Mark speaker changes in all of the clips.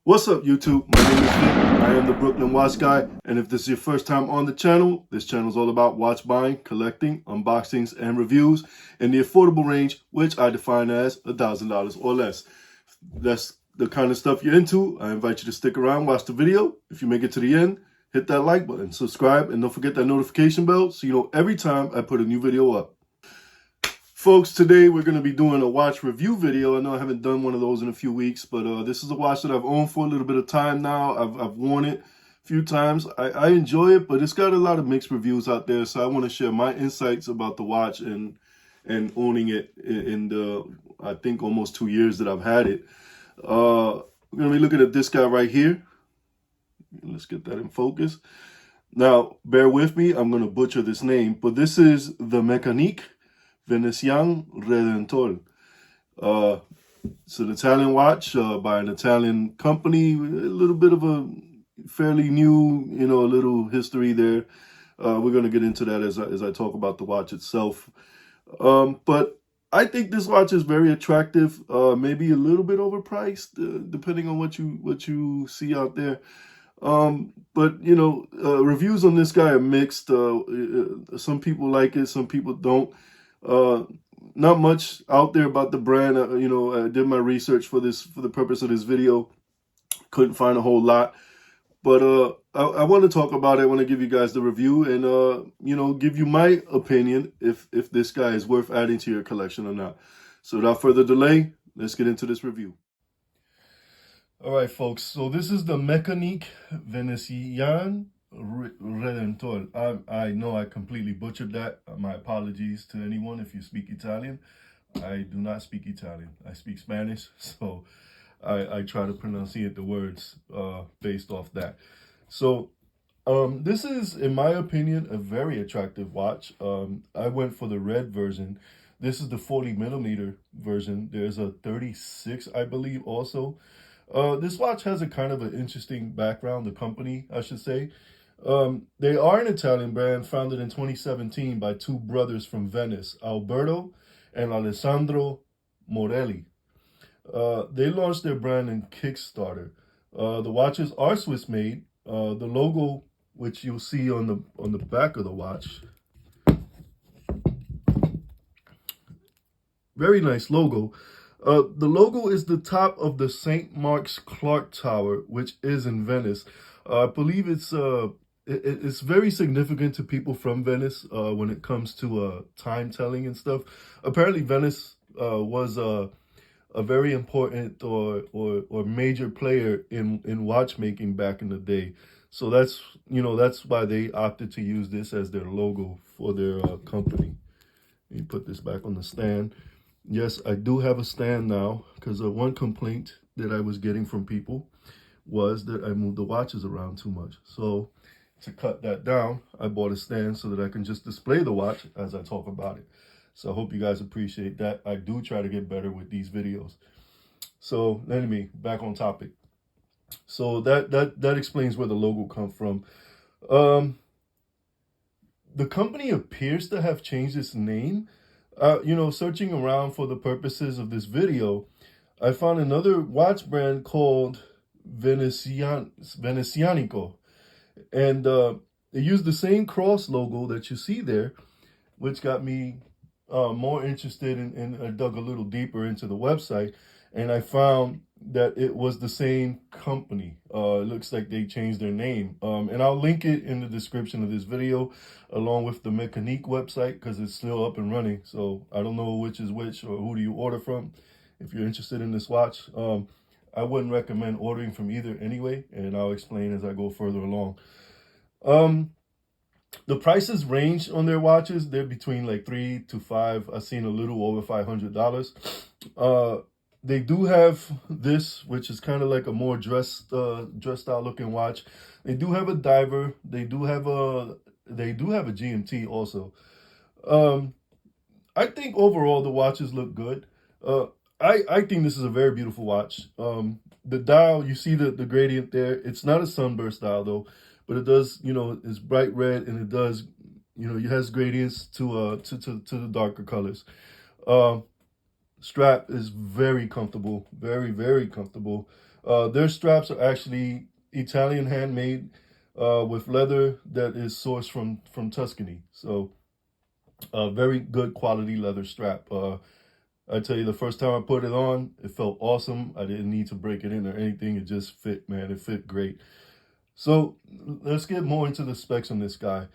Speaker 1: What's up, YouTube? My name is Vic. I am the Brooklyn Watch Guy, and if this is your first time on the channel, this channel is all about watch buying, collecting, unboxings, and reviews in the affordable range, which I define as $1,000 or less. If that's the kind of stuff you're into, I invite you to stick around, watch the video. If you make it to the end, hit that like button, subscribe, and don't forget that notification bell so you know every time I put a new video up. Folks, today we're going to be doing a watch review video. I know I haven't done one of those in a few weeks, but this is a watch that I've owned for a little bit of time now. I've worn it a few times. I enjoy it, but it's got a lot of mixed reviews out there, so I want to share my insights about the watch and owning it in the, I think, almost 2 years that I've had it. We're going to be looking at this guy right here. Let's get that in focus. Now, bear with me. I'm going to butcher this name, but this is the Meccaniche Veneziane Redentore. It's an Italian watch by an Italian company. A little bit of a fairly new, a little history there. We're going to get into that as I talk about the watch itself. But I think this watch is very attractive. Maybe a little bit overpriced, depending on what you see out there. But reviews on this guy are mixed. Some people like it, some people don't. Not much out there about the brand. I did my research for the purpose of this video. Couldn't find a whole lot, but I want to talk about it. I want to give you guys the review and give you my opinion if this guy is worth adding to your collection or not. So without further delay, let's get into this review. All right, folks. So this is the Meccaniche Veneziane Redentore. I know I completely butchered that. My apologies to anyone if you speak Italian. I do not speak Italian. I speak Spanish, so I try to pronunciate the words based off that. So this is, in my opinion, a very attractive watch. I went for the red version. This is the 40mm version. There's a 36, I believe, also. This watch has a kind of an interesting background, the company, I should say. They are an Italian brand founded in 2017 by two brothers from Venice, Alberto and Alessandro Morelli. They launched their brand in Kickstarter. The watches are Swiss made. The logo, which you'll see on the back of the watch, very nice logo. The logo is the top of the St. Mark's Clock Tower, which is in Venice. I believe it's very significant to people from Venice when it comes to time telling and stuff. Apparently, Venice was a very important or major player in watchmaking back in the day. So that's why they opted to use this as their logo for their company. Let me put this back on the stand. Yes, I do have a stand now because one complaint that I was getting from people was that I moved the watches around too much. So to cut that down, I bought a stand so that I can just display the watch as I talk about it. So I hope you guys appreciate that. I do try to get better with these videos. So anyway, back on topic. So that explains where the logo comes from. The company appears to have changed its name. Searching around for the purposes of this video, I found another watch brand called Venezianico. And they used the same cross logo that you see there, which got me more interested in I dug a little deeper into the website, and I found that it was the same company. It looks like they changed their name. And I'll link it in the description of this video, along with the Meccaniche website, because it's still up and running. So I don't know which is which or who do you order from. If you're interested in this watch, I wouldn't recommend ordering from either anyway, and I'll explain as I go further along. The prices range on their watches. They're between like $3 to $5. I've seen a little over $500. They do have this, which is kind of like a more dressed out looking watch. They do have a diver. They do have a GMT also. I think overall the watches look good. I think this is a very beautiful watch. The dial, you see the gradient there. It's not a sunburst dial though, but it does, it's bright red, and it does, it has gradients to the darker colors. Strap is very comfortable, very, very comfortable. Their straps are actually Italian handmade with leather that is sourced from Tuscany. So very good quality leather strap. I tell you, the first time I put it on, it felt awesome. I didn't need to break it in or anything. It just fit, man. It fit great. So let's get more into the specs on this guy.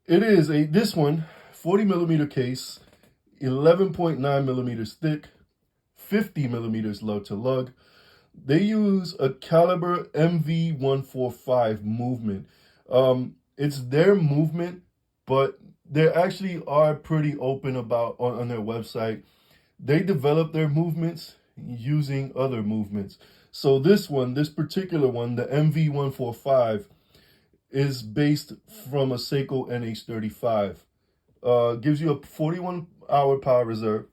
Speaker 1: It is this one 40 millimeter case, 11.9 millimeters thick, 50 millimeters lug to lug. They use a caliber MV145 movement. It's their movement, but they actually are pretty open about on their website. They develop their movements using other movements. So this particular one, the MV145, is based from a Seiko NH35. Gives you a 41-hour power reserve,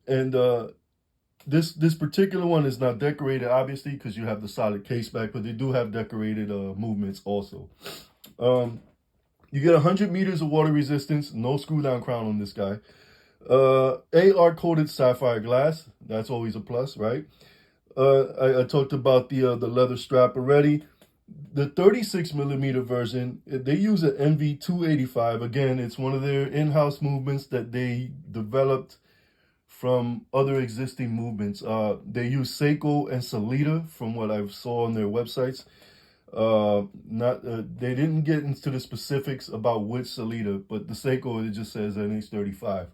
Speaker 1: and this particular one is not decorated, obviously, because you have the solid case back, but they do have decorated movements also. You get 100 meters of water resistance, no screw down crown on this guy. AR coated sapphire glass, that's always a plus, right? I talked about the leather strap already. The 36 millimeter version, they use an MV285. Again, it's one of their in-house movements that they developed from other existing movements. They use Seiko and Salida from what I saw on their websites. They didn't get into the specifics about which Salida, but the Seiko, it just says NH35.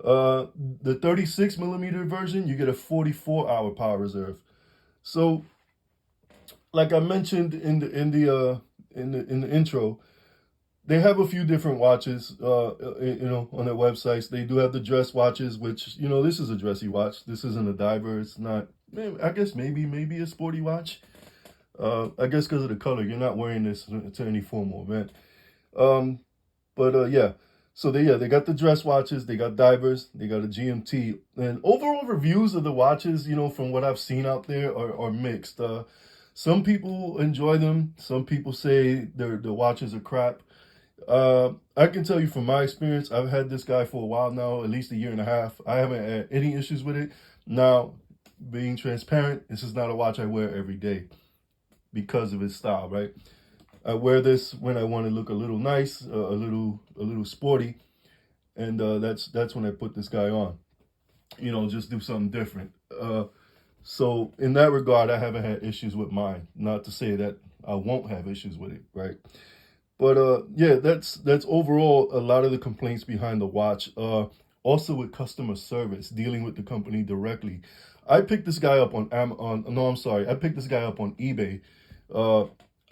Speaker 1: The 36 millimeter version, you get a 44-hour power reserve. So, like I mentioned in the intro, they have a few different watches, on their websites. They do have the dress watches, which, this is a dressy watch. This isn't a diver. It's not, I guess maybe a sporty watch. I guess because of the color, you're not wearing this to any formal event. Yeah. So they got the dress watches, they got divers, they got a GMT. And overall reviews of the watches, from what I've seen out there are mixed. Some people enjoy them. Some people say the watches are crap. I can tell you from my experience, I've had this guy for a while now, at least a year and a half. I haven't had any issues with it. Now, being transparent, this is not a watch I wear every day because of its style, right? I wear this when I want to look a little nice, a little sporty, and that's when I put this guy on. Just do something different. So in that regard, I haven't had issues with mine. Not to say that I won't have issues with it, right? But yeah, that's overall a lot of the complaints behind the watch. Also with customer service, dealing with the company directly. I picked this guy up on I picked this guy up on eBay.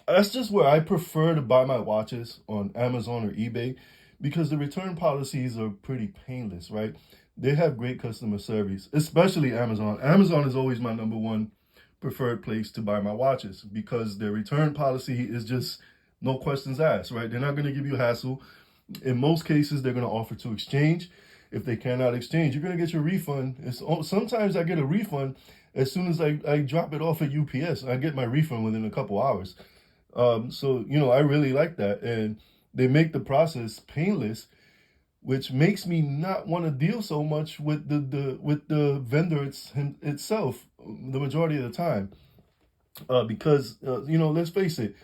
Speaker 1: That's just where I prefer to buy my watches, on Amazon or eBay, because the return policies are pretty painless, right? They have great customer service, especially Amazon. Amazon is always my number one preferred place to buy my watches because their return policy is just no questions asked, right? They're not going to give you hassle. In most cases, they're going to offer to exchange. If they cannot exchange, you're going to get your refund. Sometimes I get a refund as soon as I drop it off at UPS. I get my refund within a couple hours. So, I really like that. And they make the process painless, which makes me not want to deal so much with the vendor itself the majority of the time. Because, let's face it,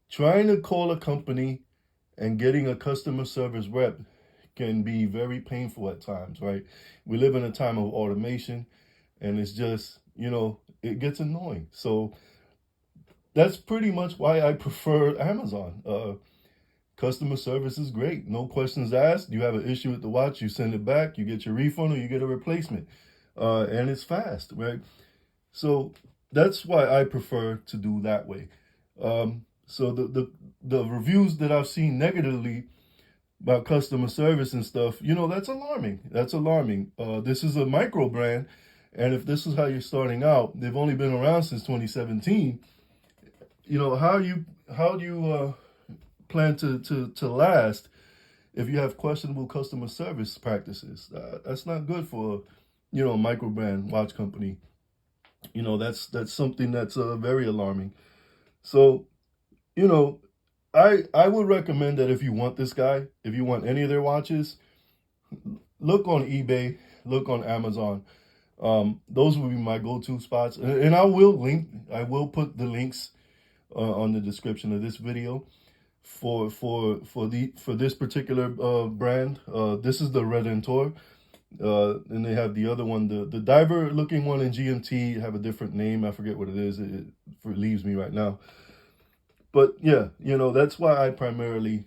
Speaker 1: trying to call a company and getting a customer service rep can be very painful at times, right? We live in a time of automation, and it's just, it gets annoying. So that's pretty much why I prefer Amazon. Customer service is great. No questions asked. You have an issue with the watch, you send it back, you get your refund or you get a replacement. And it's fast, right? So that's why I prefer to do that way. So the reviews that I've seen negatively about customer service and stuff, that's alarming. That's alarming. This is a micro brand, and if this is how you're starting out, they've only been around since 2017. How do you plan to last if you have questionable customer service practices? That's not good for a micro brand watch company. That's something that's very alarming. So I would recommend that if you want this guy, if you want any of their watches, look on eBay, look on Amazon. Those would be my go-to spots, and I will put the links on the description of this video for this particular brand. This is the Redentore. And they have the other one, the diver looking one in GMT, have a different name. I forget what it is. It leaves me right now. But yeah, you know, that's why I primarily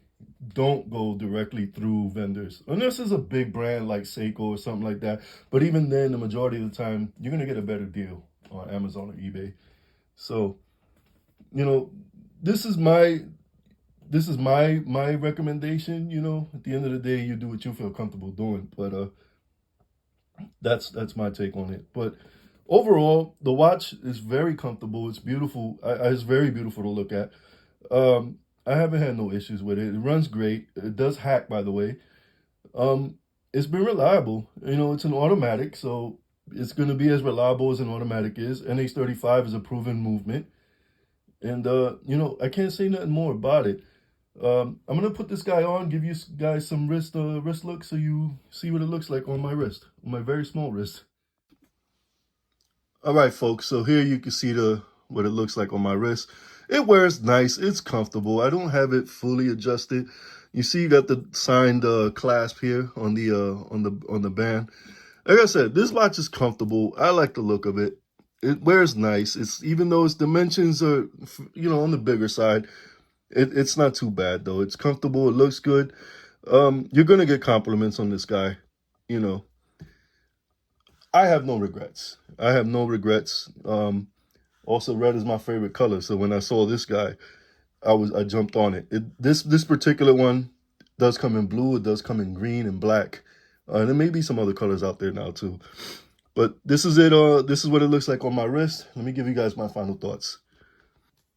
Speaker 1: don't go directly through vendors. Unless it's a big brand like Seiko or something like that. But even then, the majority of the time, you're going to get a better deal on Amazon or eBay. So, you know, this is my recommendation. You know, at the end of the day, you do what you feel comfortable doing. But that's my take on it. But overall, the watch is very comfortable. It's beautiful. It's very beautiful to look at. I haven't had no issues with it. It runs great. It does hack, by the way. It's been reliable. You know, it's an automatic, so it's going to be as reliable as an automatic is. NH35 is a proven movement. And, you know, I can't say nothing more about it. I'm going to put this guy on, give you guys some wrist look so you see what it looks like on my wrist, on my very small wrist. All right, folks, so here you can see what it looks like on my wrist. It wears nice, it's comfortable. I don't have it fully adjusted. You see you got the signed clasp here on the band. Like I said, this watch is comfortable. I like the look of it. It wears nice. It's, even though its dimensions are, you know, on the bigger side, it's not too bad though. It's comfortable. It looks good. You're gonna get compliments on this guy. You know, I have no regrets. I have no regrets. Also, red is my favorite color. So when I saw this guy, I jumped on it. This particular one does come in blue. It does come in green and black. And there may be some other colors out there now too. But this is it. This is what it looks like on my wrist. Let me give you guys my final thoughts.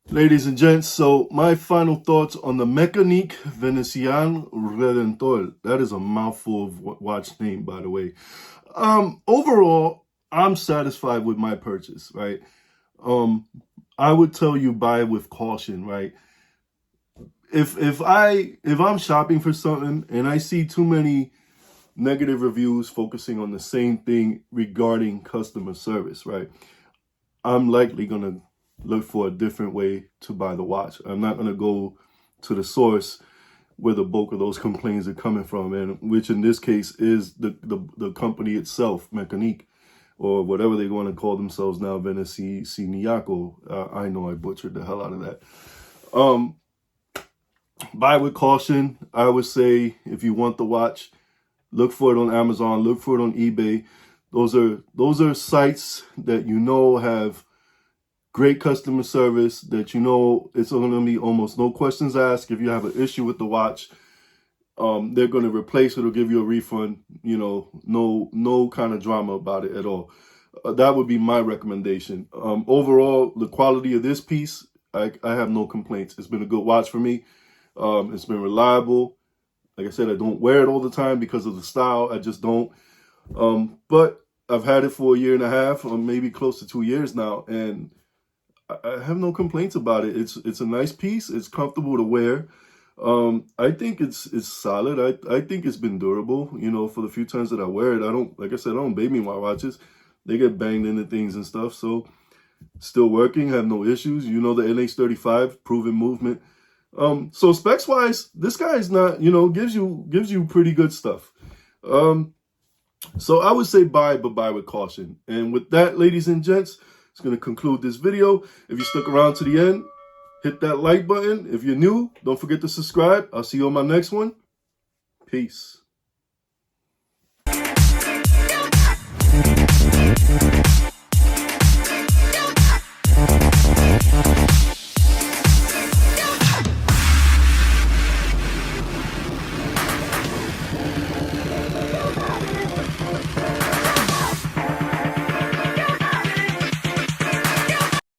Speaker 1: Ladies and gents, so my final thoughts on the Meccaniche Veneziane Redentore. That is a mouthful of watch name, by the way. Overall, I'm satisfied with my purchase, right? I would tell you buy with caution, right? If I'm shopping for something and I see too many negative reviews focusing on the same thing regarding customer service, right? I'm likely gonna look for a different way to buy the watch. I'm not gonna go to the source where the bulk of those complaints are coming from, and which in this case is the company itself, Meccaniche, or whatever they want to call themselves now, Veneziane. I know I butchered the hell out of that. Buy with caution. I would say if you want the watch, look for it on Amazon, look for it on eBay. Those are sites that you know have great customer service, that you know it's going to be almost no questions asked. If you have an issue with the watch, they're going to replace it or give you a refund. You know, no kind of drama about it at all. That would be my recommendation. Overall, the quality of this piece, I have no complaints. It's been a good watch for me. It's been reliable. Like I said, I don't wear it all the time because of the style. I just don't. But I've had it for 1.5 years, or maybe close to 2 years now, and I have no complaints about it. It's a nice piece. It's comfortable to wear. I think it's solid. I think it's been durable. You know, for the few times that I wear it, like I said, I don't baby my watches. They get banged into things and stuff. So still working, have no issues. You know, the NH35 proven movement. So specs wise, this guy is not, you know, gives you pretty good stuff. So I would say buy, but buy with caution. And with that, ladies and gents, it's going to conclude this video. If you stuck around to the end, hit that like button. If you're new, don't forget to subscribe. I'll see you on my next one. Peace.